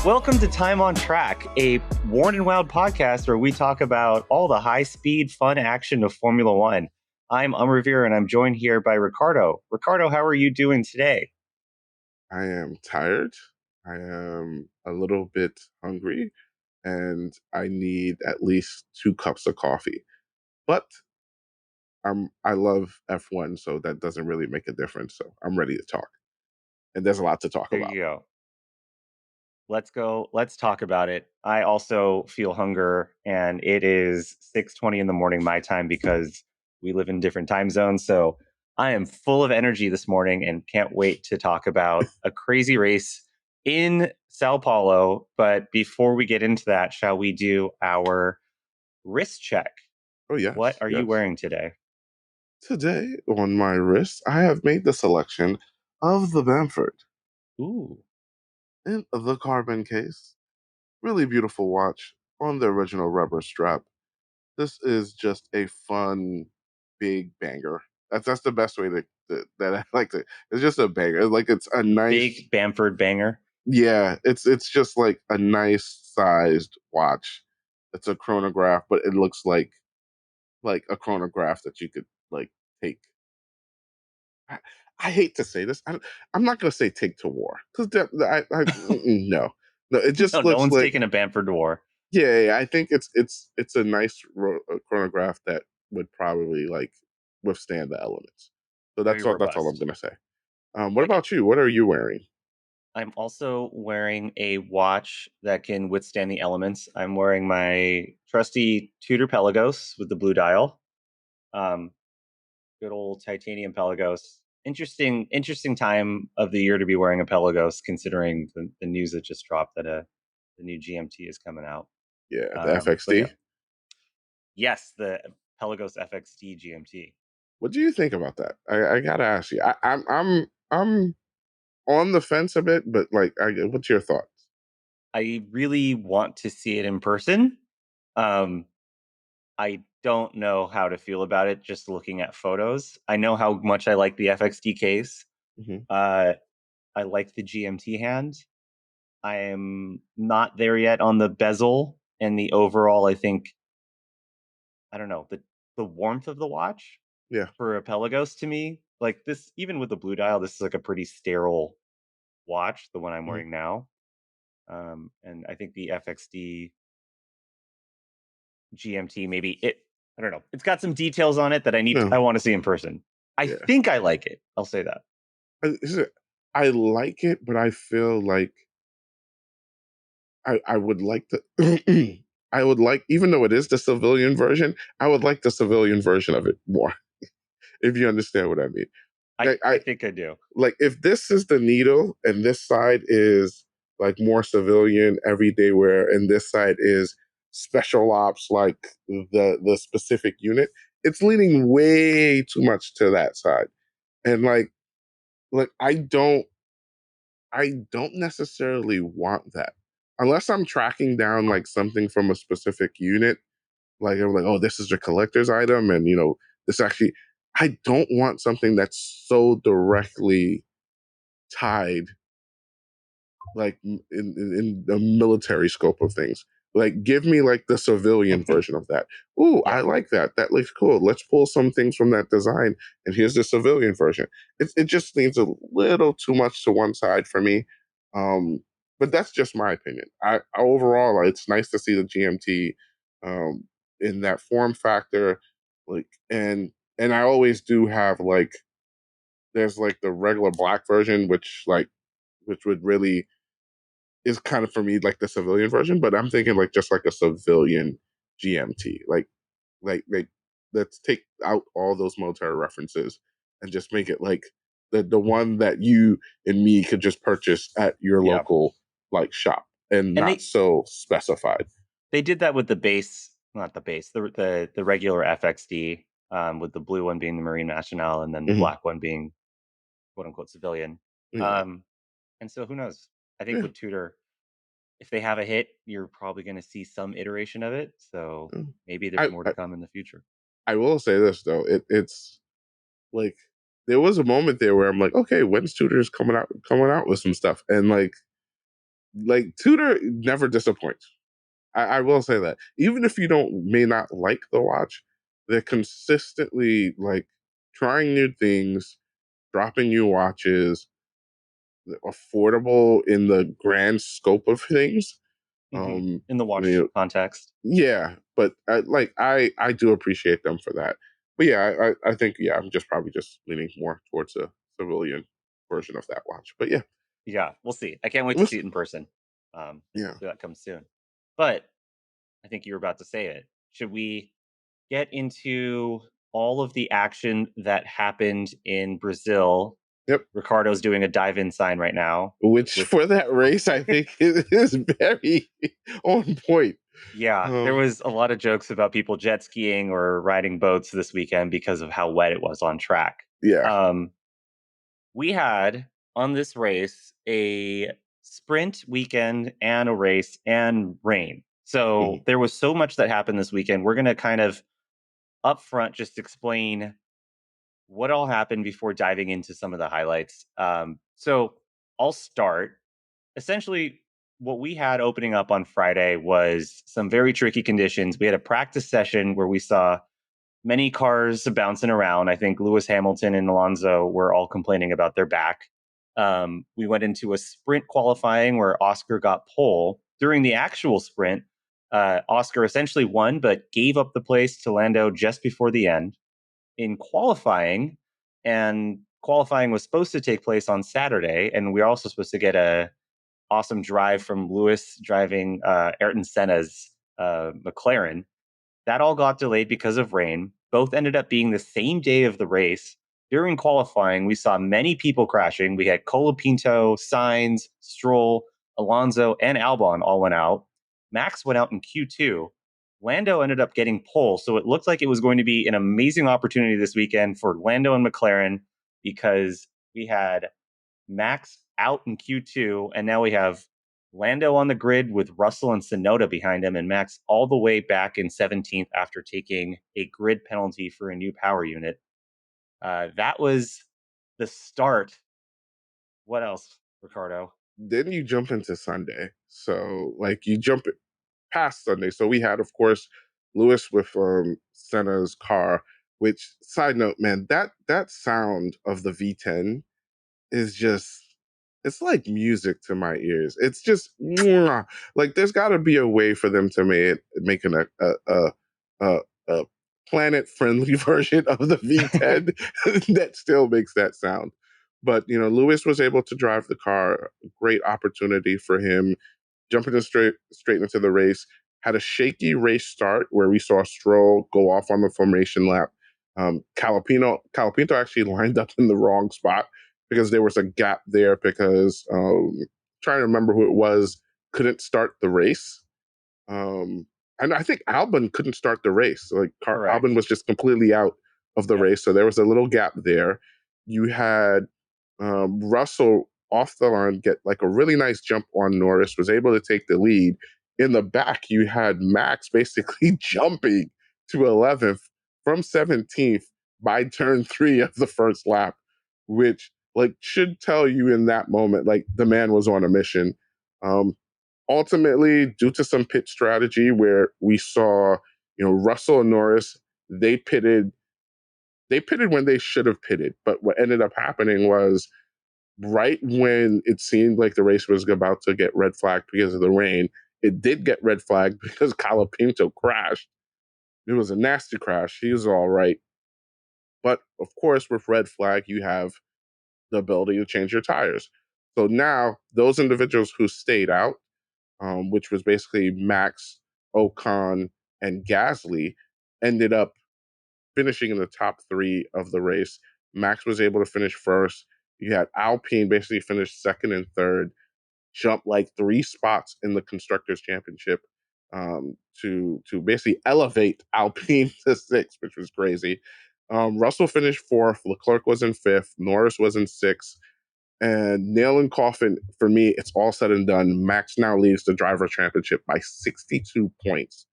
Welcome to Time on Track, a Worn and Wild podcast where we talk about all the high-speed, fun action of Formula One. I'm Revere, and I'm joined here by Ricardo. Ricardo, how are you doing today? I am tired. I am a little bit hungry, and I need at least 2 cups of coffee. But I love F1, so that doesn't really make a difference. So I'm ready to talk, and there's a lot to talk There about. you go. Let's go. Let's talk about it. I also feel hunger, and it is 6:20 in the morning my time because we live in different time zones. So I am full of energy this morning and can't wait to talk about a crazy race in Sao Paulo. But before we get into that, shall we do our wrist check? Oh yes, What are you yes. wearing today? Today on my wrist, I have made the selection of the Bamford Ooh, in the carbon case. Really beautiful watch on the original rubber strap. This is just a fun, big banger. That's the best way that I like to. It's just a banger. Like it's a nice, big Bamford banger. yeah. It's just like a nice sized watch. It's a chronograph, but it looks like a chronograph that you could like take. I, I hate to say this. I'm not gonna say take to war because no, no. It No, just no looks one's like, taking a Bamford to war. yeah, I think it's a nice chronograph that would probably like withstand the elements. So Very that's all I'm robust. gonna say. What Like it. about you? What are you wearing? I'm also wearing a watch that can withstand the elements. I'm wearing my trusty Tudor Pelagos with the blue dial. Um, Good old titanium Pelagos. Interesting time of the year to be wearing a Pelagos, considering the news that just dropped that the new GMT is coming out. Yeah, the But yeah, FXD. yes, the Pelagos FXD GMT. What do you think about that? I gotta ask you. I'm on the fence a bit, but like, what's your thoughts? I really want to see it in person. Um, I don't know how to feel about it just looking at photos. I know how much I like the FXD case. Hmm. Uh, I like the GMT hand. I am not there yet on the bezel and the overall. I think I don't know the warmth of the watch Yeah. for a Pelagos to me. Like this, even with the blue dial, this is like a pretty sterile watch. The one I'm Hmm. wearing now, and I think the FXD GMT maybe it. I don't know. It's got some details on it that No. I want to see in person. I Yeah. think I like it. I'll say that. Is it- I like it, but I feel like I would like to. I would like, even though it is the civilian version, I would like the civilian version of it more. If you understand what I mean. I I think I do. like, if this is the needle and this side is like more civilian everyday wear and this side is special ops, like the specific unit, it's leaning way too much to that side. And like I don't necessarily want that unless I'm tracking down like something from a specific unit. Like I'm like, oh, this is a collector's item, and this actually. I don't want something that's so directly tied, like in the military scope of things. Like, give me like the civilian version of that. Ooh, I Yeah. like that. That looks cool. Let's pull some things from that design, and here's the civilian version. It just leans a little too much to one side for me. Um, but that's just my opinion. Overall, it's nice to see the GMT um, in that form factor. Like, and I always do have like, there's like the regular black version, which would really is kind of for me like the civilian version, but I'm thinking like just like a civilian GMT. Like let's take out all those military references and just make it like the one that you and me could just purchase at your Yeah. local like shop and And not so specified. they did that with the base, not the base, the regular FXD, with the blue one being the Marine Nationale and then the Hmm. black one being quote unquote civilian. Yeah. Um, and so who knows? I think Yeah. with Tudor, if they have a hit, you're probably going to see some iteration of it. So Yeah. maybe there's I, more to I come in the future. I will say this though, it's like there was a moment there where I'm like, okay, when's Tudor's coming out with some stuff, and like like Tudor never disappoints. I will say that. Even if you may not like the watch, they're consistently like trying new things, dropping new watches, affordable in the grand scope of things. Hmm. Um, In the watch you know, context. yeah, but I do appreciate them for that. But yeah, I think I'm just probably just leaning more towards a civilian version of that watch. But yeah, Yeah, we'll see. I can't wait to let's see it in person. yeah. Hopefully that comes soon. But I think you were about to say it. Should we get into all of the action that happened in Brazil? Yep. Ricardo's doing a dive in sign right now. Which With for that race, I think is very on point. Yeah, there Um, was a lot of jokes about people jet skiing or riding boats this weekend because of how wet it was on track. yeah. Um, we had on this race a sprint weekend and a race and rain. So Mhm. there was so much that happened this weekend. We're going to kind of upfront just explain what all happened before diving into some of the highlights. So I'll start. Essentially, what we had opening up on Friday was some very tricky conditions. We had a practice session where we saw many cars bouncing around. I think Lewis Hamilton and Alonso were all complaining about their back. We went into a sprint qualifying where Oscar got pole. During the actual sprint, Oscar essentially won, but gave up the place to Lando just before the end. In qualifying, and qualifying was supposed to take place on Saturday, and we were also supposed to get a awesome drive from Lewis driving Ayrton Senna's McLaren. That all got delayed because of rain. Both ended up being the same day of the race. During qualifying, we saw many people crashing. We had Colapinto, Sainz, Stroll, Alonso, and Albon all went out. Max went out in Q2. Lando ended up getting pole. So it looked like it was going to be an amazing opportunity this weekend for Lando and McLaren because we had Max out in Q2, and now we have Lando on the grid with Russell and Sonoda behind him, and Max all the way back in 17th after taking a grid penalty for a new power unit. That was the start. What else, Ricardo? Then you jump into Sunday. So like you jump past Sunday. So we had, of course, Lewis with Senna's car. Which side note, man, that sound of the V10 is just it's like music to my ears. It's just mwah. Like there's got to be a way for them to making a, a planet friendly version of the V10 that still makes that sound. But Lewis was able to drive the car. Great opportunity for him jumping in straight into the race. Had a shaky race start where we saw Stroll go off on the formation lap. Calapinto actually lined up in the wrong spot because there was a gap there because trying to remember who it was couldn't start the race. And I think Albon couldn't start the race. Like Albon Correct. was just completely out of the Yep. race, so there was a little gap there. You had Russell off the line get like a really nice jump on Norris, was able to take the lead. In the back, you had Max basically jumping to 11th from 17th by turn 3 of the first lap, which like should tell you in that moment like the man was on a mission. Um, Ultimately, due to some pit strategy where we saw, Russell and Norris, they pitted when they should have pitted. But what ended up happening was right when it seemed like the race was about to get red flagged because of the rain, it did get red flagged because Colapinto crashed. It was a nasty crash. He was all right. But of course, with red flag, you have the ability to change your tires. So now those individuals who stayed out, which was basically Max, Ocon, and Gasly, ended up finishing in the top 3 of the race. Max was able to finish first. You had Alpine basically finish second and third, jump like 3 spots in the Constructors Championship to basically elevate Alpine to 6th, which was crazy. Russell finished 4th. Leclerc was in 5th. Norris was in 6th. And nail and coffin, for me, it's all said and done. Max now leads the Driver Championship by 62 points.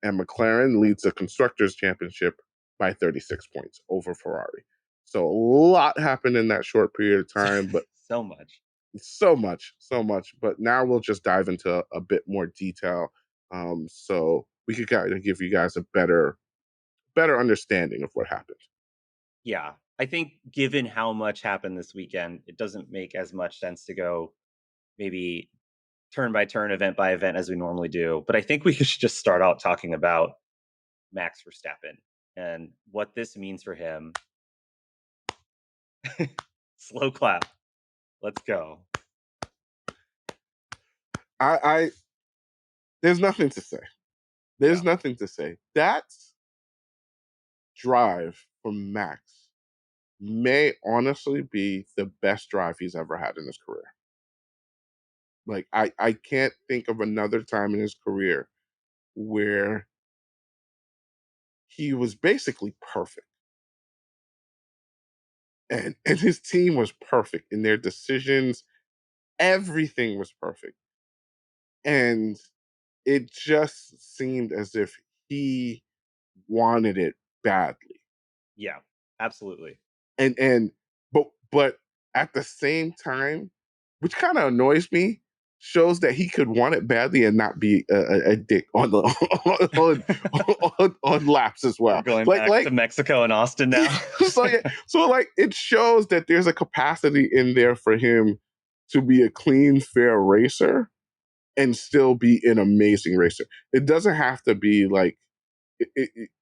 And McLaren leads the Constructors Championship by 36 points over Ferrari. So a lot happened in that short period of time, but So much. so much, so much. But now we'll just dive into a bit more detail, so we could kind of give you guys a better understanding of what happened. Yeah. I think given how much happened this weekend, it doesn't make as much sense to go maybe turn by turn, event by event as we normally do. But I think we should just start out talking about Max Verstappen and what this means for him. Slow clap. Let's go. I there's nothing to say. There's Yeah. nothing to say. That drive from Max may honestly be the best drive he's ever had in his career. Like I can't think of another time in his career where he was basically perfect. And his team was perfect in their decisions. Everything was perfect. And it just seemed as if he wanted it badly. Yeah. Absolutely. And but at the same time, which kind of annoys me, shows that he could want it badly and not be a dick on the on laps as We're well. going Like back to like Mexico and Austin now. so yeah, so like it shows that there's a capacity in there for him to be a clean, fair racer and still be an amazing racer. It doesn't have to be like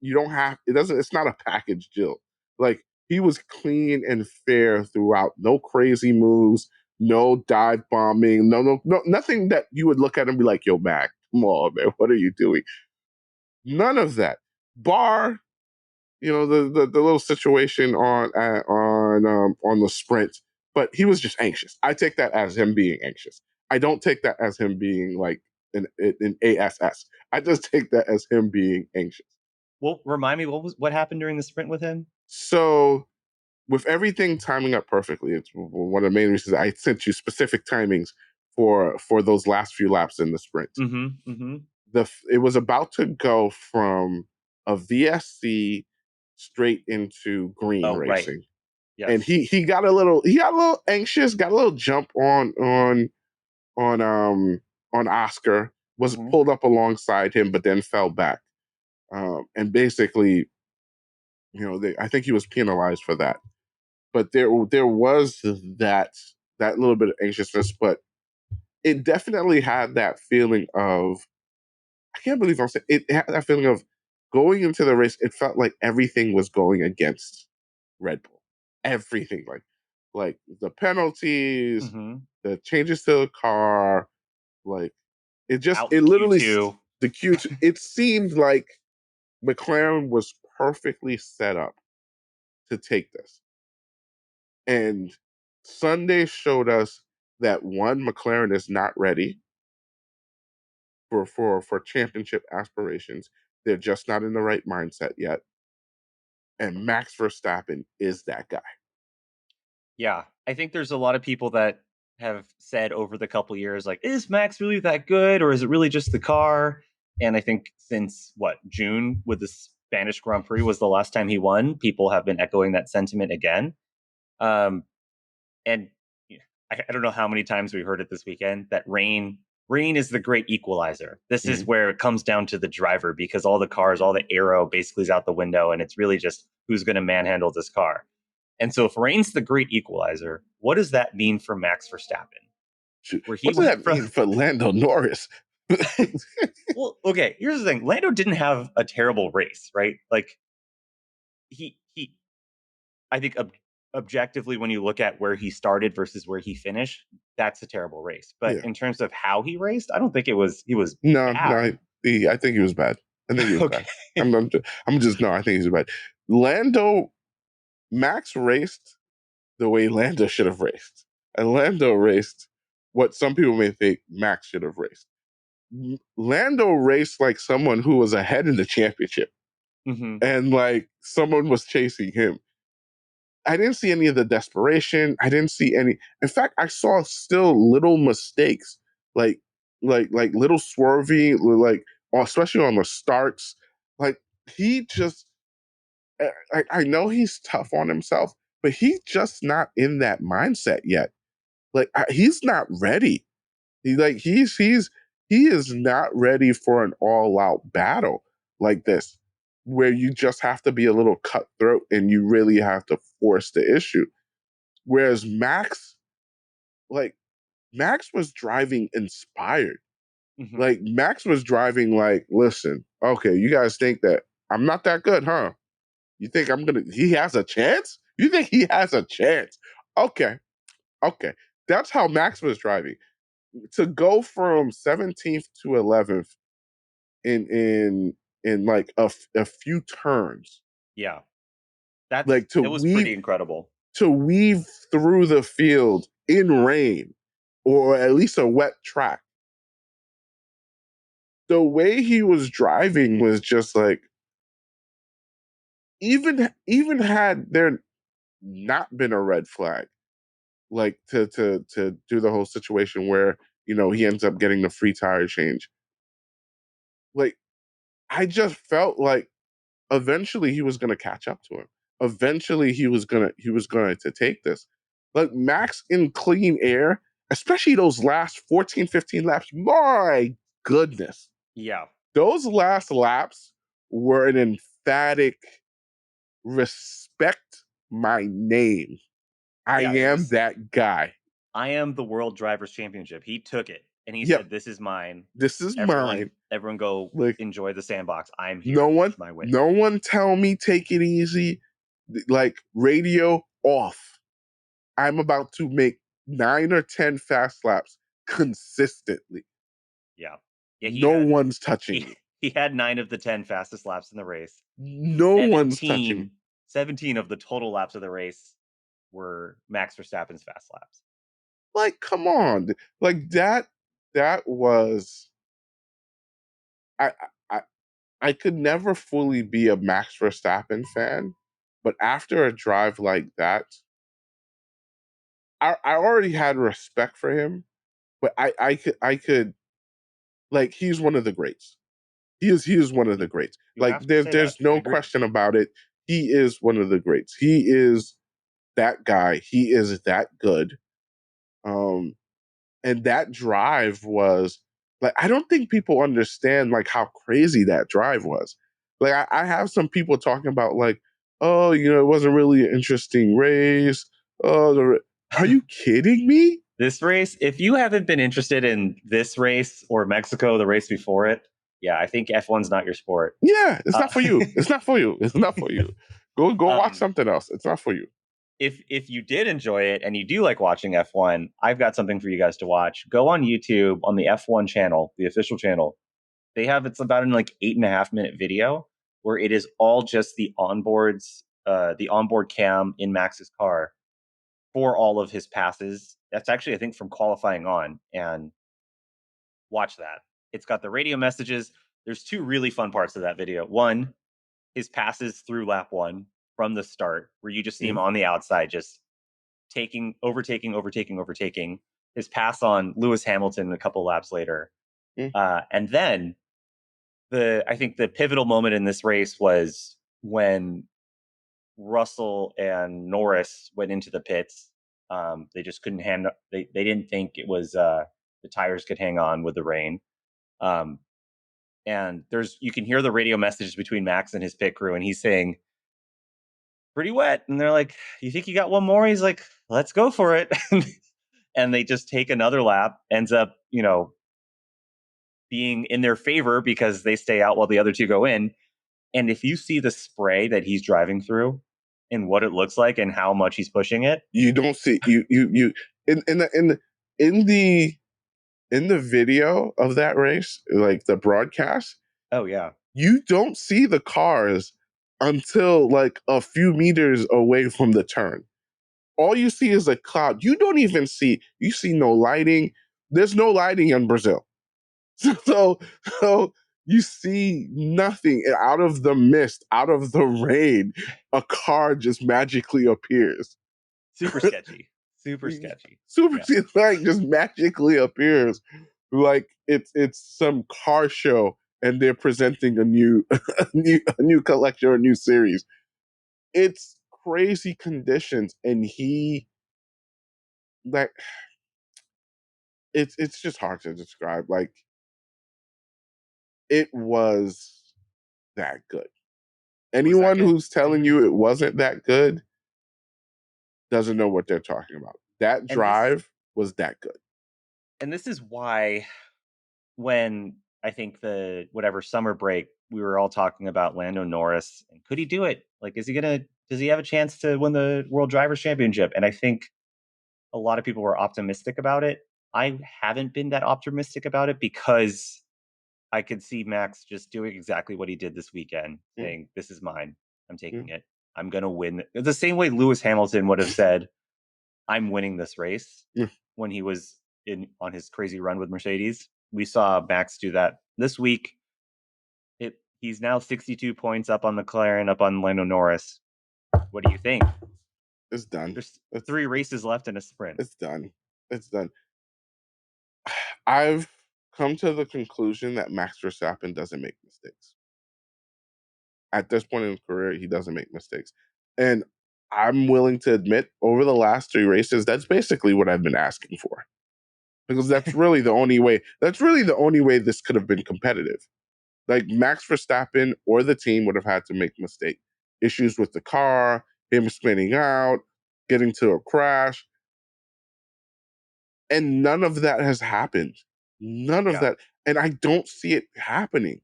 you don't have it doesn't it's not a package deal. Like he was clean and fair throughout. No crazy moves, no dive bombing, no nothing that you would look at and be like, yo, Mac, come on, man, what are you doing? None of that. Bar, the little situation on the sprint, but he was just anxious. I take that as him being anxious. I don't take that as him being like an ASS. I just take that as him being anxious. Well, remind me what happened during the sprint with him? So with everything timing up perfectly, it's one of the main reasons I sent you specific timings for those last few laps in the sprint. Mm-hmm. Mm-hmm. It was about to go from a VSC straight into green Oh, right. racing, and Yes. he got a little anxious, got a little jump on on Oscar, was Mm-hmm. pulled up alongside him, but then fell back, and basically, I think he was penalized for that. But there was that little bit of anxiousness, but it definitely had that feeling of I can't believe I'm saying it had that feeling of going into the race. It felt like everything was going against Red Bull. Everything, like the penalties, Mm-hmm. the changes to the car, like Out it in literally Q2. the Q2. It seemed like McLaren was perfectly set up to take this, and Sunday showed us that one, McLaren is not ready for championship aspirations. They're just not in the right mindset yet. And Max Verstappen is that guy. Yeah. I think there's a lot of people that have said over the couple years, like, is Max really that good, or is it really just the car? And I think since June with the Spanish Grand Prix was the last time he won, people have been echoing that sentiment again. Um, and yeah, I don't know how many times we heard it this weekend that rain is the great equalizer. This is Mhm. where it comes down to the driver because all the cars, all the aero basically is out the window, and it's really just who's going to manhandle this car. And so if rain's the great equalizer, what does that mean for Max Verstappen? Where he What does went that from mean for Lando Norris? well, okay, here's the thing. Lando didn't have a terrible race, right? Like he I think objectively, when you look at where he started versus where he finished, that's a terrible race. But Yeah. in terms of how he raced, I don't think he was No, no, bad. I think he was bad. I think he was bad. Okay. I'm just no. I think he's bad. Lando Max raced the way Lando should have raced, and Lando raced what some people may think Max should have raced. Lando raced like someone who was ahead in the championship, Hmm. and like someone was chasing him. I didn't see any of the desperation. I didn't see any. In fact, I saw still little mistakes, like like little swerving, like especially on the starts. Like he just, I know he's tough on himself, but he's just not in that mindset yet. Like he's not ready. He is not ready for an all out battle like this, where you just have to be a little cutthroat and you really have to force the issue. Whereas like Max was driving inspired. Mhm. Like Max was driving like, listen, okay, you guys think that I'm not that good, huh? You think he has a chance? You think he has a chance? Okay, okay. That's how Max was driving. To go from 17th to 11th in like a few turns, Yeah. That's like it was pretty incredible. to weave through the field in rain or at least a wet track. The way he was driving was just like, even had there not been a red flag, like to do the whole situation where he ends up getting the free tire change. Like I just felt like eventually he was going to catch up to him. Eventually he was going to take this. Like Max in clean air, especially those last 14, 15 laps. My goodness, Yeah. those last laps were an emphatic respect my name. I Yeah, it am was that guy. I am the World Drivers Championship. He took it and he Yep, said, "This is mine. this is Everyone mine. everyone go Like enjoy the sandbox. I'm no here. This one, is my win." no one tell me take it easy. Like radio off. I'm about to make 9 or 10 fast laps consistently. Yeah. Yeah, he No had one's touching he me. he had 9 of the 10 fastest laps in the race. No one's touching me. 17 of the total laps of the race were Max Verstappen's fast laps. Like, come on. Like that was I I I could never fully be a Max Verstappen fan, but after a drive like that, I already had respect for him, but I could like he's one of the greats. He is one of the greats. You Like have to say that. there's I no agree. question about it. He is one of the greats. He is that guy. He is that good. Um, and that drive was like I don't think people understand like how crazy that drive was. Like I have some people talking about like, oh, it wasn't really an interesting race. Oh, are you kidding me? This race, if you haven't been interested in this race or Mexico, the race before it, yeah, I think F1's not your sport. Yeah, it's Uh, not for you. It's not for you. It's not for you. Go watch um, something else. It's not for you. if you did enjoy it and you do like watching F1, I've got something for you guys to watch. Go on YouTube on the F1 channel, the official channel. It's about an like 8.5 minute video where it is all just the onboard cam in Max's car for all of his passes. That's actually, I think, from qualifying on. And watch that. It's got the radio messages. There's two really fun parts of that video. One, his passes through lap one from the start, where you just see him Mm, on the outside, just overtaking. His pass on Lewis Hamilton a couple laps later, mm, and then I think the pivotal moment in this race was when Russell and Norris went into the pits. They just couldn't They didn't think it was the tires could hang on with the rain. Um, and you can hear the radio messages between Max and his pit crew, and he's saying, "Pretty wet," and they're like, "You think you got one more?" He's like, "Let's go for it." And they just take another lap. Ends up, being in their favor because they stay out while the other two go in. And if you see the spray that he's driving through and what it looks like and how much he's pushing it, you don't see you in the in the video of that race, like the broadcast, oh yeah, you don't see the cars until like a few meters away from the turn. All you see is a cloud. You don't even see, you see no lighting. There's no lighting in Brazil. So, so you see nothing. And out of the mist, out of the rain, a car just magically appears. super sketchy, super sketchy. Super Yeah, like just magically appears like it's some car show and they're presenting a new a new collection or a new series. It's crazy conditions and he like it's just hard to describe. Like, it was that good. It was that Anyone good. who's telling you it wasn't that good doesn't know what they're talking about. That And this drive was that good. and this is why when I think the whatever summer break, we were all talking about Lando Norris and could he do it? Like, does he have a chance to win the World Drivers Championship? And I think a lot of people were optimistic about it. I haven't been that optimistic about it because I could see Max just doing exactly what he did this weekend, Mm, saying, "This is mine. I'm taking mm, it. I'm going to win." The same way Lewis Hamilton would have said, "I'm winning this race," mm. when he was in on his crazy run with Mercedes. We saw Max do that this week. He's now 62 points up on McLaren, up on Lando Norris. What do you think? It's done. There's It's 3 races left in a sprint. it's done. It's done. I've come to the conclusion that Max Verstappen doesn't make mistakes. At this point in his career, he doesn't make mistakes. And I'm willing to admit, over the last 3 races, that's basically what I've been asking for. Because that's really the only way. That's really the only way this could have been competitive. Like, Max Verstappen or the team would have had to make mistake. Issues with the car, him spinning out, getting to a crash. And none of that has happened. None of Yeah, that. And I don't see it happening.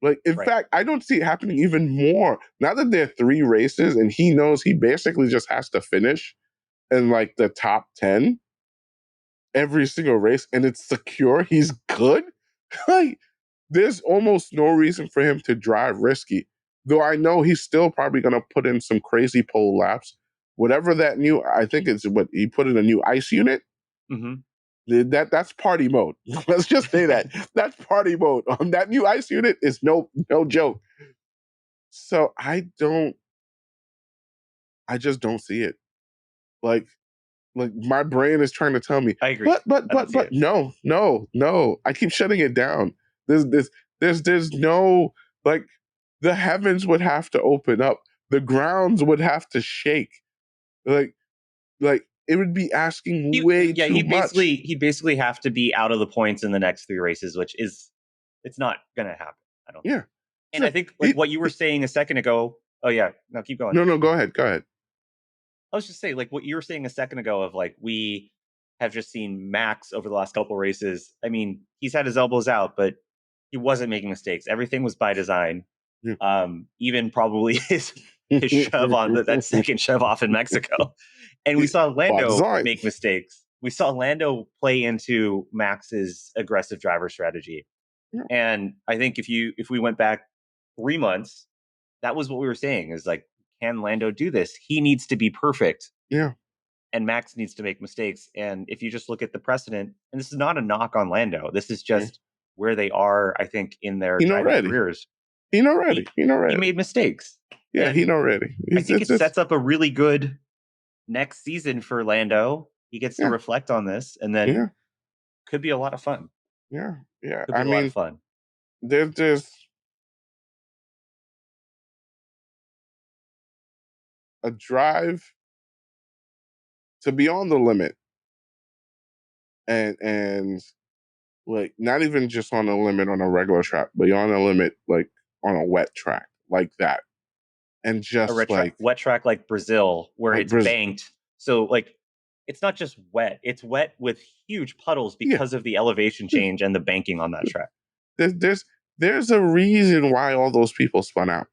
Like, in right. fact, I don't see it happening even more. Now that there are 3 races and he knows he basically just has to finish in like the top 10 every single race and it's secure, he's good. Like, there's almost no reason for him to drive risky. Though I know he's still probably going to put in some crazy pole laps. Whatever that new, I think it's what he put in a new ice unit. Mm-hmm. That's party mode. Let's just say that that's party mode. That new ice unit is no joke. So I just don't see it. Like my brain is trying to tell me, I agree. I don't see but it. no. I keep shutting it down. There's no, like, the heavens would have to open up. The grounds would have to shake. Like it would be asking way Yeah, too much. he basically have to be out of the points in the next 3 races, which is it's not gonna happen. I don't think. Yeah. And I So think like what you were saying a second ago. Oh yeah, no, keep going. no, go ahead. Go ahead. I was just saying, like what you were saying a second ago of like we have just seen Max over the last couple races. I mean, he's had his elbows out, but he wasn't making mistakes. Everything was by design. Yeah. Even probably his shove on that second shove off in Mexico. And we saw By Lando design. make mistakes. We saw Lando play into Max's aggressive driver strategy. Yeah. And I think if we went back 3 months, that was what we were saying is like, can Lando do this? He needs to be perfect. Yeah. And Max needs to make mistakes. And if you just look at the precedent, and this is not a knock on Lando, this is Yeah. just where they are, I think, in their He not driving ready. careers. He not ready. He not He ready. made mistakes. Yeah, he And not ready. I think it It's sets up a really good next season for Lando. He gets to yeah, reflect on this and then yeah, could be a lot of fun. yeah. Could be I a lot of mean, fun. there's a drive to be on the limit, and like, not even just on a limit on a regular track, but on a limit like on a wet track like that, and just Wet track like Brazil, where like it's banked. So like it's not just wet, it's wet with huge puddles yeah. because of the elevation change and the banking on that track. There's there's there's a reason why all those people spun out.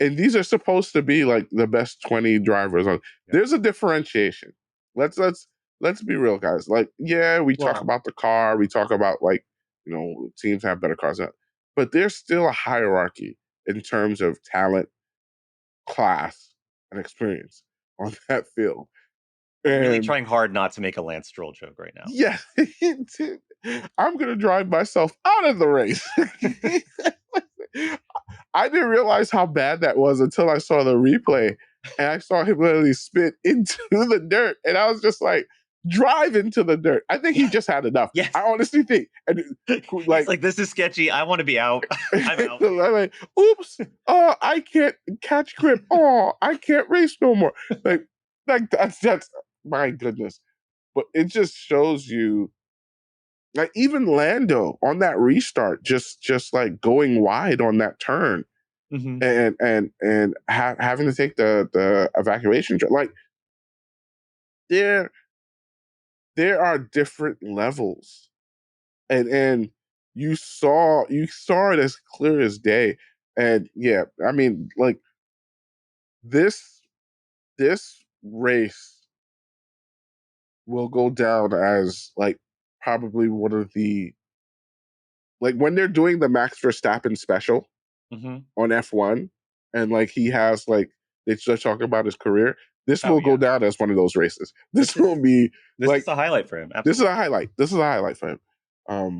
And these are supposed to be like the best 20 drivers on. Yeah. There's a differentiation. Let's be real, guys. Like, yeah, we talk Well, about the car, we talk about, like, teams have better cars, but there's still a hierarchy in terms of talent, class, and experience on that field. I'm really And trying hard not to make a Lance Stroll joke right now. yeah, I'm gonna drive myself out of the race. I didn't realize how bad that was until I saw the replay and I saw him literally spit into the dirt. And I was just like, drive into the dirt. I think he just had enough. Yes. I honestly think. And He's like, this is sketchy. I want to be out. I'm out. I'm like, oops, oh, I can't catch grip. Oh, I can't race no more. Like that's my goodness. but it just shows you, like, even Lando on that restart, just like going wide on that turn, Mm-hmm. and having to take the evacuation. Like, there are different levels, and you saw it as clear as day. And yeah, I mean, like, this this race will go down as, like, probably one of the, like, when they're doing the Max Verstappen special Mm-hmm. on F1, and like he has, like, they just talk about his career. This Oh will go yeah, down as one of those races. this This is will be this is like, a highlight for him. this is a Absolutely. highlight. This is a highlight for him.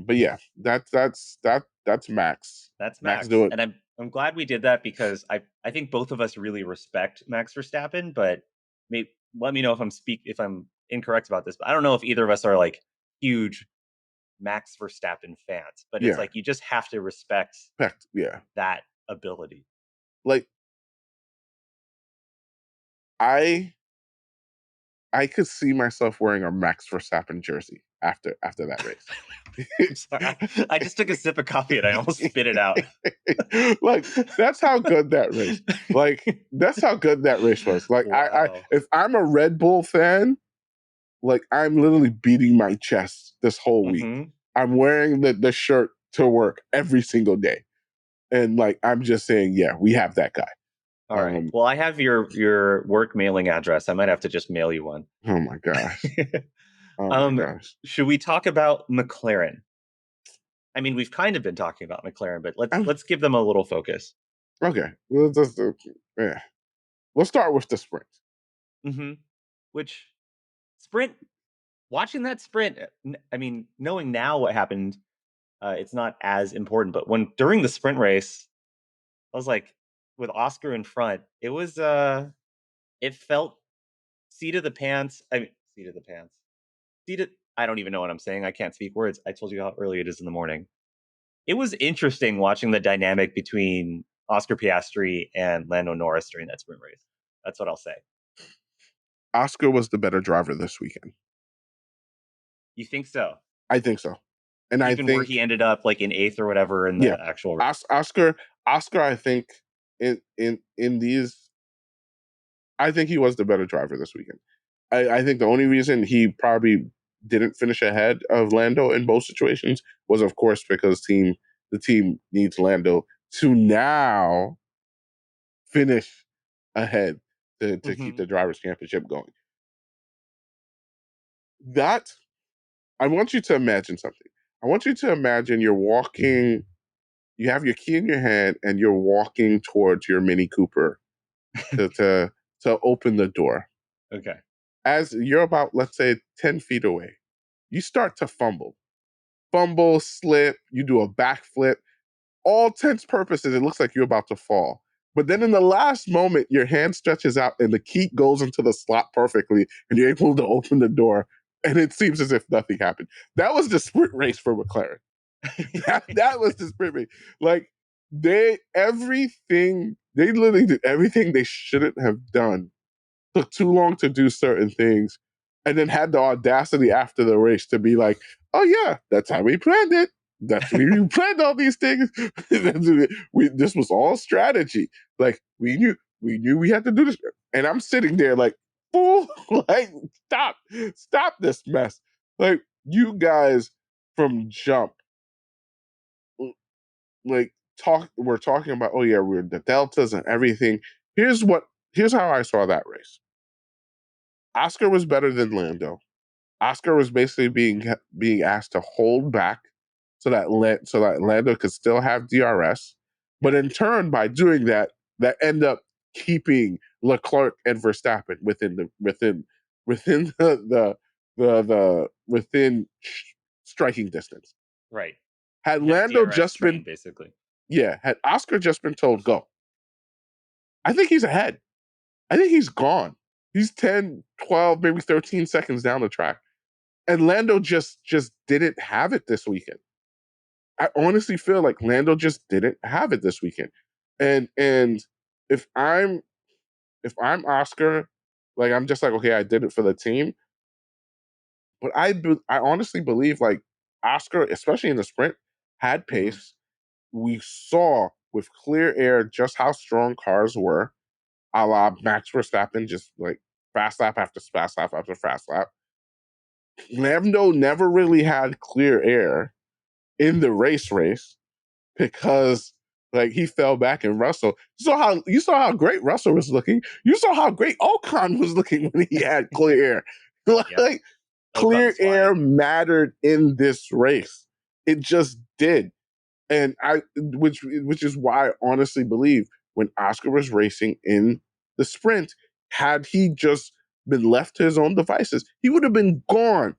But yeah, that's Max. That's Max do Max, it. and I'm glad we did that because I think both of us really respect Max Verstappen, but let me know if I'm incorrect about this. But I don't know if either of us are like huge Max Verstappen fans, but it's Yeah, like you just have to respect yeah. that ability. Like, I I could see myself wearing a Max Verstappen jersey after that race. I'm sorry, I just took a sip of coffee and I almost spit it out. Like, that's how good that race. Like, that's how good that race was. Like, I Wow. if I'm a Red Bull fan, like, I'm literally beating my chest this whole week. Mm-hmm. I'm wearing the shirt to work every single day, and like, I'm just saying, yeah, we have that guy. All right. Well, I have your work mailing address. I might have to just mail you one. Oh my gosh, oh my gosh. Should we talk about McLaren? I mean, we've kind of been talking about McLaren, but I'm, let's give them a little focus. okay, we'll just yeah. We'll start with the sprint. Mm-hmm. Which sprint? Watching that sprint, I mean, knowing now what happened, it's not as important. But when during the sprint race, I was like, with Oscar in front, it felt seat of the pants. I mean, seat of the pants. Seat of, I don't even know what I'm saying. I can't speak words. I told you how early it is in the morning. It was interesting watching the dynamic between Oscar Piastri and Lando Norris during that sprint race. That's what I'll say. Oscar was the better driver this weekend. You think so? I think so, and I Even where he think, ended up like in eighth or whatever in yeah, the actual race. Oscar, I think, in these, I think he was the better driver this weekend. I think the only reason he probably didn't finish ahead of Lando in both situations was, of course, because the team needs Lando to now finish ahead to keep Mm-hmm. the drivers' championship going. That, I want you to imagine something. I want you to imagine you're walking, you have your key in your hand, and you're walking towards your Mini Cooper to to open the door. Okay. As you're about, let's say, 10 feet away, you start to fumble, slip, you do a backflip. All intents purposes, it looks like you're about to fall. But then in the last moment, your hand stretches out and the key goes into the slot perfectly, and you're able to open the door. And it seems as if nothing happened. That was the sprint race for McLaren. That was the sprint race. Like, they literally did everything they shouldn't have done, took too long to do certain things, and then had the audacity after the race to be like, "Oh yeah, that's how we planned it. That's we planned all these things. This was all strategy. Like, we knew we had to do this." And I'm sitting there like, "Fool! Like, stop this mess! Like, you guys from jump, like, we're talking about, oh yeah, we're the deltas and everything. Here's how I saw that race. Oscar was better than Lando. Oscar was basically being asked to hold back so that Lando could still have DRS, but in turn, by doing that, that end up keeping Leclerc and Verstappen within within striking distance. Right. Had You had a Lando DRS just train been basically. Yeah, had Oscar just been told go, I think he's ahead. I think he's gone. He's 10, 12, maybe 13 seconds down the track. And Lando just didn't have it this weekend. I honestly feel like Lando just didn't have it this weekend. And if I'm if I'm Oscar, like, I'm just like, okay, I did it for the team. But I honestly believe like Oscar, especially in the sprint, had Mm-hmm. pace. We saw with clear air just how strong cars were, a la Max Verstappen, just like fast lap after fast lap after fast lap. Lando never really had clear air in the race because like he fell back in Russell. You saw how great Russell was looking. You saw how great Ocon was looking when he had clear air. Yep. Like Ocon clear was air flying. mattered in this race. It just did. And which is why I honestly believe when Oscar was racing in the sprint, had he just been left to his own devices, he would have been gone.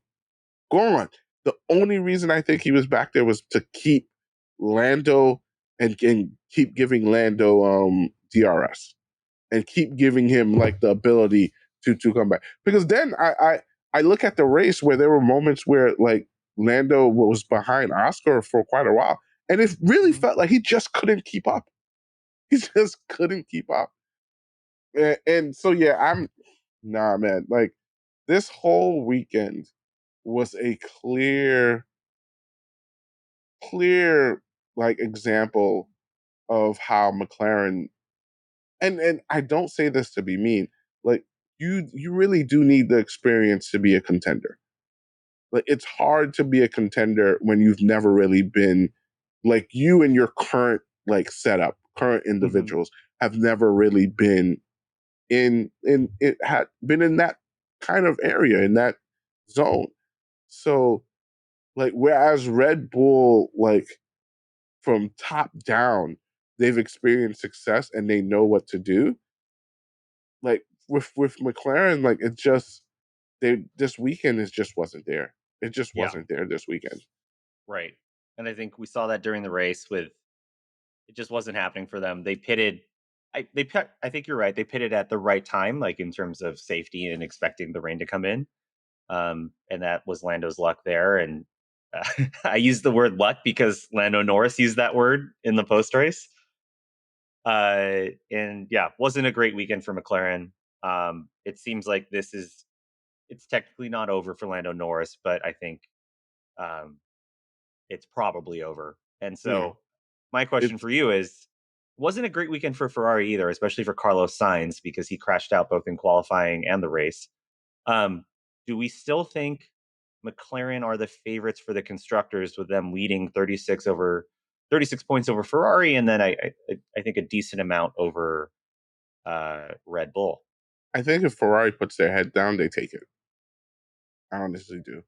The only reason I think he was back there was to keep Lando and keep giving Lando DRS and keep giving him like the ability to come back. Because then I look at the race where there were moments where like Lando was behind Oscar for quite a while, and it really Mm-hmm. felt like he just couldn't keep up. He just couldn't keep up. And so yeah, nah, man. Like this whole weekend was a clear like example of how McLaren, and I don't say this to be mean, like you really do need the experience to be a contender. Like it's hard to be a contender when you've never really been like you and your current like setup, current Mm-hmm. individuals have never really been in it had been in that kind of area, in that zone. So like whereas Red Bull like from top down, they've experienced success and they know what to do. Like with McLaren, like it just they this weekend is just wasn't there. It just Yeah. wasn't there this weekend. Right. And I think we saw that during the race with it just wasn't happening for them. They pitted. I think you're right. They pitted at the right time, like in terms of safety and expecting the rain to come in. And that was Lando's luck there. And I use the word luck because Lando Norris used that word in the post race. And yeah, wasn't a great weekend for McLaren. It seems like it's technically not over for Lando Norris, but I think um, it's probably over. And Yeah, so my question it's for you is wasn't a great weekend for Ferrari either, especially for Carlos Sainz because he crashed out both in qualifying and the race. Um, do we still think McLaren are the favorites for the constructors with them leading 36 points over Ferrari and then I think a decent amount over Red Bull? I think if Ferrari puts their head down, they take it. I honestly do.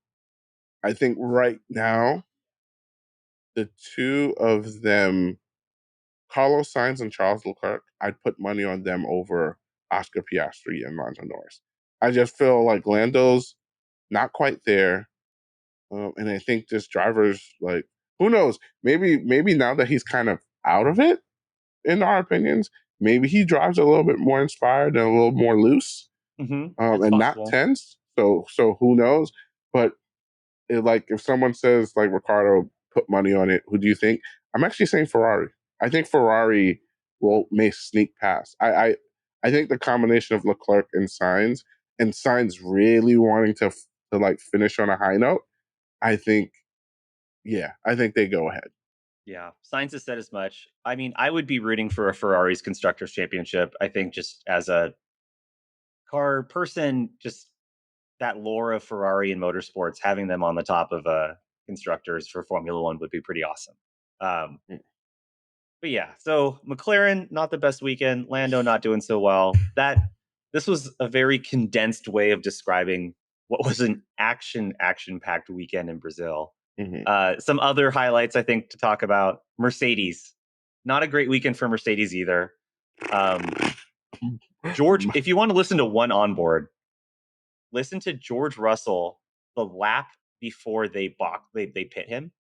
I think right now the two of them, Carlos Sainz and Charles Leclerc, I'd put money on them over Oscar Piastri and Lando Norris. I just feel like Lando's not quite there. And I think this driver's like, who knows? Maybe now that he's kind of out of it, in our opinions, maybe he drives a little bit more inspired and a little more loose, It's and not possible. tense. So who knows? But like if someone says like Ricardo put money on it, who do you think? I'm actually saying Ferrari. I think Ferrari may sneak past. I think the combination of Leclerc and Sainz really wanting to like finish on a high note. I think I think they go ahead. Yeah, Sainz has said as much. I mean, I would be rooting for a Ferrari's Constructors Championship. I think just as a car person, just that lore of Ferrari and motorsports, having them on the top of constructors for Formula One would be pretty awesome. Um, Mm. but yeah, so McLaren not the best weekend, Lando not doing so well. This was a very condensed way of describing what was an action packed weekend in Brazil. Mhm. Some other highlights I think to talk about: Mercedes, not a great weekend for Mercedes either. Um, George, if you want to listen to one onboard, listen to George Russell the lap before they pit him.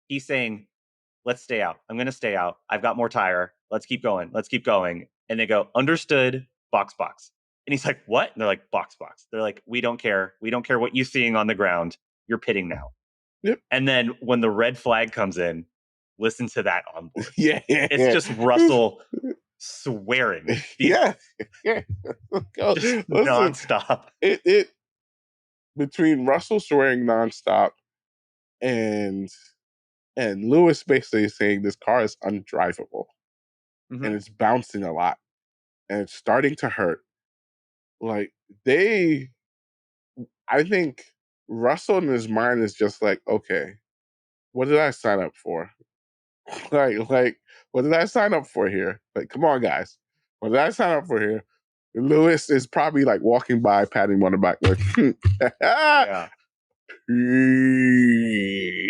He's saying, "Let's stay out. I'm going to stay out. I've got more tire. Let's keep going. Let's keep going." And they go, "Understood. Box box." And he's like, "What?" And they're like, "Box box." They're like, "We don't care. We don't care what you're seeing on the ground. You're pitting now." Yep. And then when the red flag comes in, listen to that onboard. Yeah. It's just Russell swearing, Yeah. Yeah. just Listen, nonstop. it between Russell swearing nonstop and Lewis basically saying this car is undrivable and Mm-hmm. it's bouncing a lot and it's starting to hurt. Like they, I think Russell in his mind is just like, okay, what did I sign up for? like, what did I sign up for here? Like, come on, guys, what did I sign up for here? Lewis is probably like walking by, patting him on the back, like, Yeah.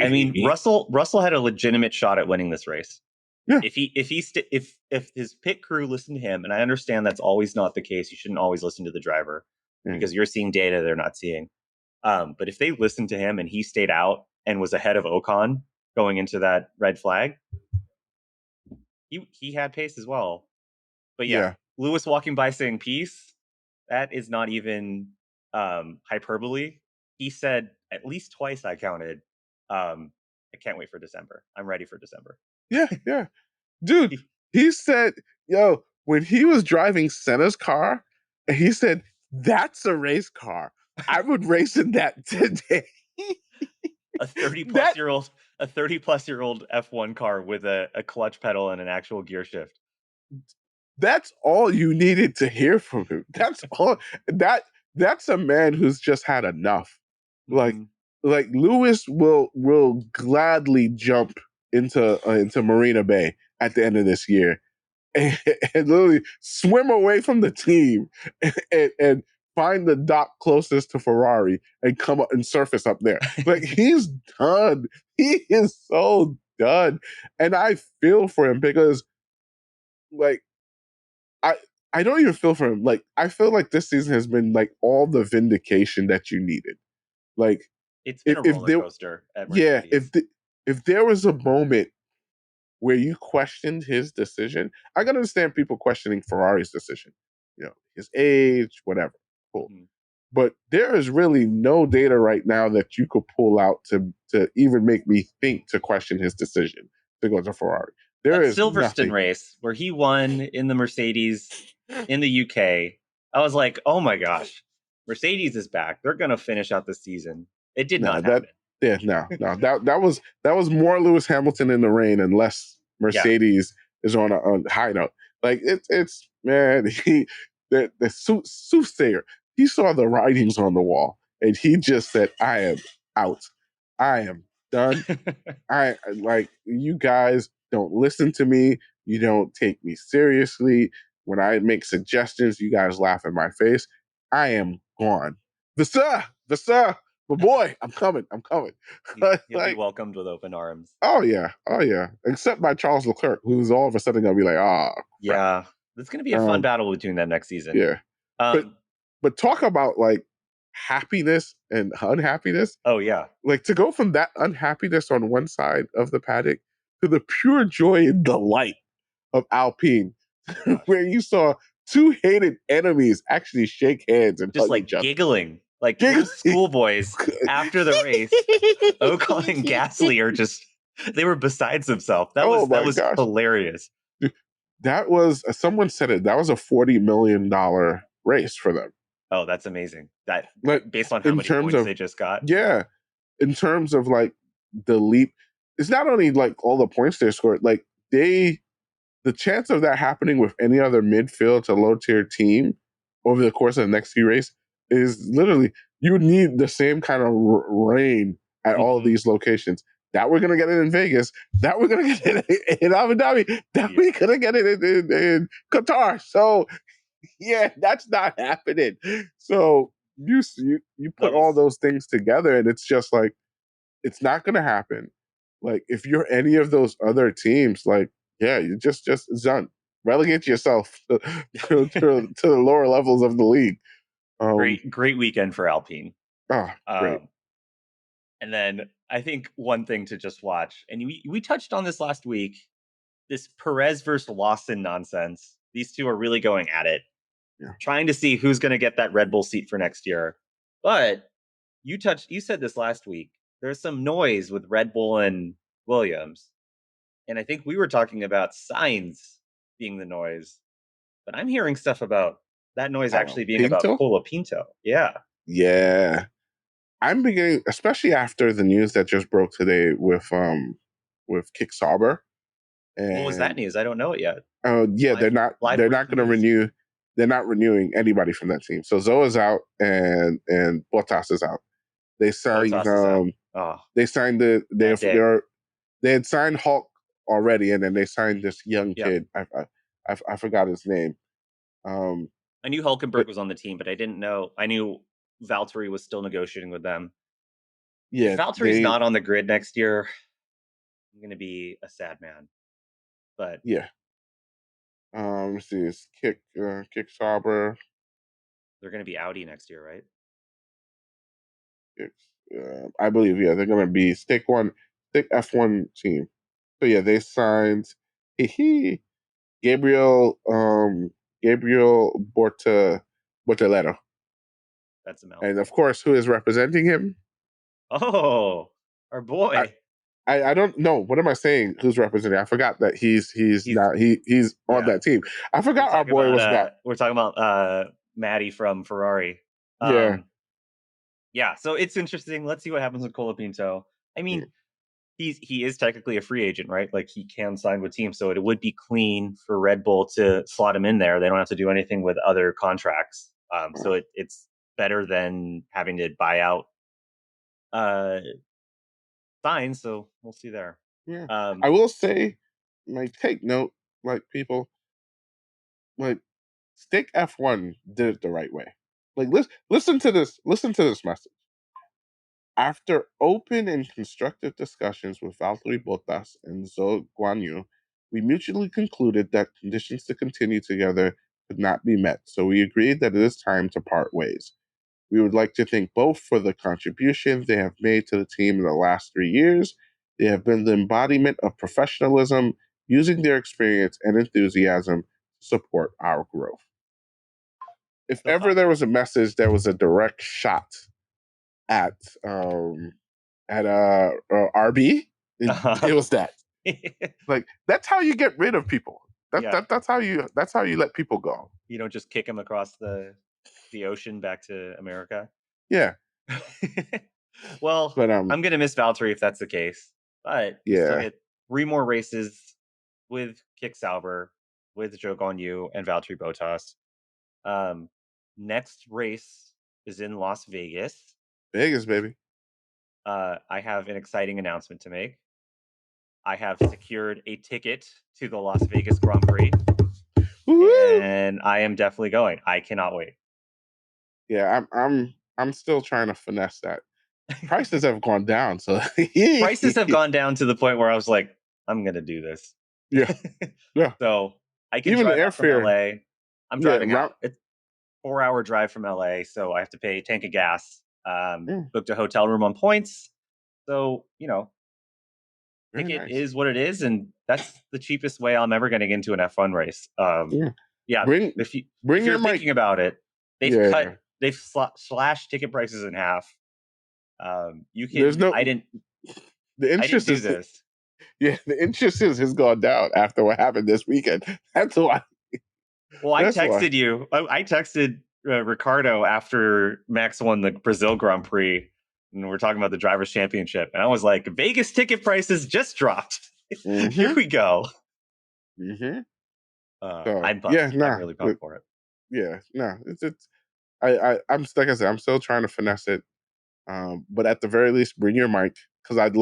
I mean, Russell had a legitimate shot at winning this race. yeah, If his pit crew listened to him, and I understand that's always not the case. You shouldn't always listen to the driver mm, because you're seeing data they're not seeing. But if they listened to him and he stayed out and was ahead of Ocon going into that red flag, he had pace as well. But yeah, yeah, Lewis walking by saying peace, that is not even hyperbole. He said at least twice, I counted, I can't wait for December. I'm ready for December. yeah, yeah. Dude, He, he said, yo, when he was driving Senna's car, he said, that's a race car. I would race in that today. a 30 plus that year old a 30 plus year old F1 car with a clutch pedal and an actual gear shift. that's all you needed to hear from him. That's all that's a man who's just had enough. Like Mm-hmm. like Lewis will gladly jump into Marina Bay at the end of this year and, and literally swim away from the team and find the dock closest to Ferrari and come up and surface up there. Like he's done. He is so done. And I feel for him because like I I don't even feel for him. Like I feel like this season has been like all the vindication that you needed. Like It's been a if roller there coaster at yeah, Mercedes. if there was a moment where you questioned his decision, I can understand people questioning Ferrari's decision. You know, his age, whatever. Cool. Mm-hmm. But there is really no data right now that you could pull out to even make me think to question his decision to go to Ferrari. There That is Silverstone nothing. race where he won in the Mercedes in the UK, I was like, oh my gosh, Mercedes is back. They're going to finish out the season. It did No, not that happen. yeah, no. That was more Lewis Hamilton in the rain and less Yeah. Mercedes is on a high note. Like it's man, the soothsayer. He saw the writings on the wall and he just said, "I am out. I am done. I like you guys don't listen to me. You don't take me seriously. When I make suggestions, you guys laugh in my face. I am gone. Visa, but boy, I'm coming. I'm coming. He'll be like, welcomed with open arms. oh yeah. Except by Charles Leclerc, who's all of a sudden gonna be like, crap. Yeah. It's going to be a fun Um, battle between them next season. yeah. But Um, but talk about like happiness and unhappiness. oh, yeah. Like to go from that unhappiness on one side of the paddock to the pure joy and delight of Alpine, Oh my gosh. where you saw two hated enemies actually shake hands and Just hug like each other. giggling like little Giggling. schoolboys after the race. Ocon and Gasly are just, they were besides themselves. That Oh was, that my was gosh. hilarious. That was, someone said it, that was a $40 million race for them. Oh, that's amazing. That Like, based on how in many terms points of, they just got. yeah, in terms of like the leap, it's not only like all the points they scored, like the chance of that happening with any other midfield to low tier team over the course of the next few races is literally you would need the same kind of rain at all of Mhm. these locations. That we're gonna get it in Vegas. That we're gonna get it in Abu Dhabi. That Yeah. we're gonna get it in Qatar. So yeah, that's not happening. So you put That all was those things together, and it's just like it's not gonna happen. Like if you're any of those other teams, like yeah, you just it's done. Relegate yourself to the lower levels of the league. Um, great weekend for Alpine. great. Um, and then I think one thing to just watch, and we touched on this last week, this Perez versus Lawson nonsense. These two are really going at it, Yeah. trying to see who's going to get that Red Bull seat for next year. But you said this last week. There's some noise with Red Bull and Williams, and I think we were talking about Sainz being the noise, but I'm hearing stuff about that noise actually being about Pinto? Colapinto. Yeah. Yeah. I'm beginning, especially after the news that just broke today with Kick Sauber. What was that news? I don't know it yet. Yeah, Live they're not breaking going to news. renew. They're not renewing anybody from that team. So Zoa's out and Bottas is out. They signed Bottas is out. Oh, they signed they had signed Hulk already, and then they signed this young kid. I forgot his name. I knew Hulkenberg was on the team, but I didn't know. I knew Valtteri was still negotiating with them. Yeah, if Valtteri's not on the grid next year, I'm going to be a sad man. But yeah, let's see, it's Kick Sauber. They're going to be Audi next year, right? I believe, yeah, they're going to be stick F1 team. So yeah, they signed Gabriel Bortoleto. That's a mouthful. And of course, who is representing him? Oh, our boy. I don't know. What am I saying? Who's representing? I forgot that he's on that team. I forgot our boy was not. We're talking about Matty from Ferrari. Yeah. So it's interesting. Let's see what happens with Colapinto. I mean, he is technically a free agent, right? Like he can sign with teams, so it would be clean for Red Bull to slot him in there. They don't have to do anything with other contracts. So it's better than having to buy out signs. So we'll see there. Yeah. I will say, like, take note, like people, like Stick F1 did it the right way. Like listen to this message. After open and constructive discussions with Valtteri Bottas and Zhou Guanyu, we mutually concluded that conditions to continue together could not be met, so we agreed that it is time to part ways. We would like to thank both for the contributions they have made to the team in the last 3 years. They have been the embodiment of professionalism, using their experience and enthusiasm to support our growth. If ever there was a message that was a direct shot at RB, it was that. Like that's how you get rid of people. That's how you let people go. You don't just kick them across the ocean back to America. Yeah. Well, but I'm gonna miss Valtteri if that's the case. But we still get 3 more races with Kick Sauber, with Zhou Guanyu and Valtteri Bottas. Next race is in Las Vegas. Vegas, baby. I have an exciting announcement to make. I have secured a ticket to the Las Vegas Grand Prix. Woo-hoo! And I am definitely going. I cannot wait. Yeah, I'm still trying to finesse that. Prices have gone down, so prices have gone down to the point where I was like, I'm gonna do this. Yeah. So I can drive out from LA. I'm driving out. It's a 4-hour drive from LA, so I have to pay a tank of gas. Booked a hotel room on points. So, ticket is what it is, and that's the cheapest way I'm ever going to get into an F1 race. If you're thinking about it, they've slashed ticket prices in half. You can. The interest is this. Yeah, the interest has gone down after what happened this weekend. That's why. Well, I texted you. I texted Ricardo after Max won the Brazil Grand Prix, and we're talking about the Drivers Championship, and I was like, Vegas ticket prices just dropped. Here we go. I'm pumped. I'm really pumped for it. Yeah, I'm like I said, I'm still trying to finesse it. But at the very least, bring your mic, because I'd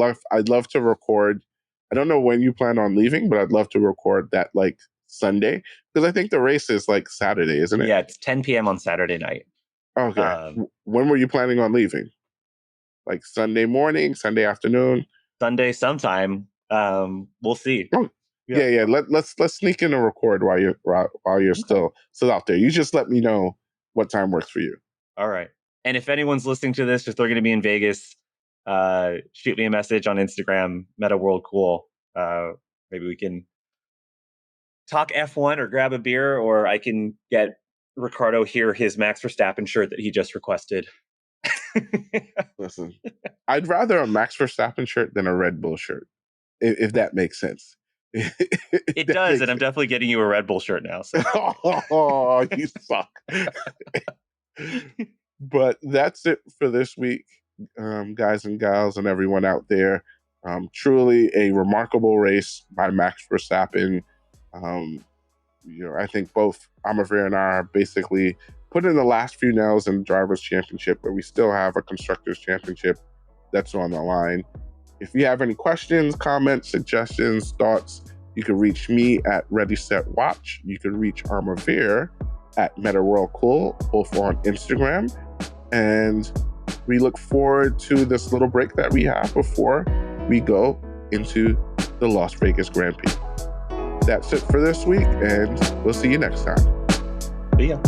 love to record. I don't know when you plan on leaving, but I'd love to record that like Sunday, because I think the race is like Saturday, isn't it? Yeah, it's 10 p.m. on Saturday night. Okay. When were you planning on leaving? Like Sunday morning, Sunday afternoon, Sunday sometime. We'll see. Oh, yeah. Let's sneak in a record while you're still out there. You just let me know what time works for you. All right. And if anyone's listening to this, if they're going to be in Vegas, shoot me a message on Instagram, Meta World Cool. Maybe we can talk F1 or grab a beer, or I can get Ricardo here his Max Verstappen shirt that he just requested. Listen, I'd rather a Max Verstappen shirt than a Red Bull shirt, if that makes sense. It does, and I'm definitely getting you a Red Bull shirt now. So. You suck. But that's it for this week. guys and gals and everyone out there. Truly a remarkable race by Max Verstappen. I think both Amavir and I are basically put in the last few nails in the Drivers Championship, but we still have a Constructors Championship that's on the line. If you have any questions, comments, suggestions, thoughts, you can reach me at Ready Set Watch. You can reach Amavir at MetaWorldCool, both on Instagram. And we look forward to this little break that we have before we go into the Las Vegas Grand Prix. That's it for this week, and we'll see you next time. See ya.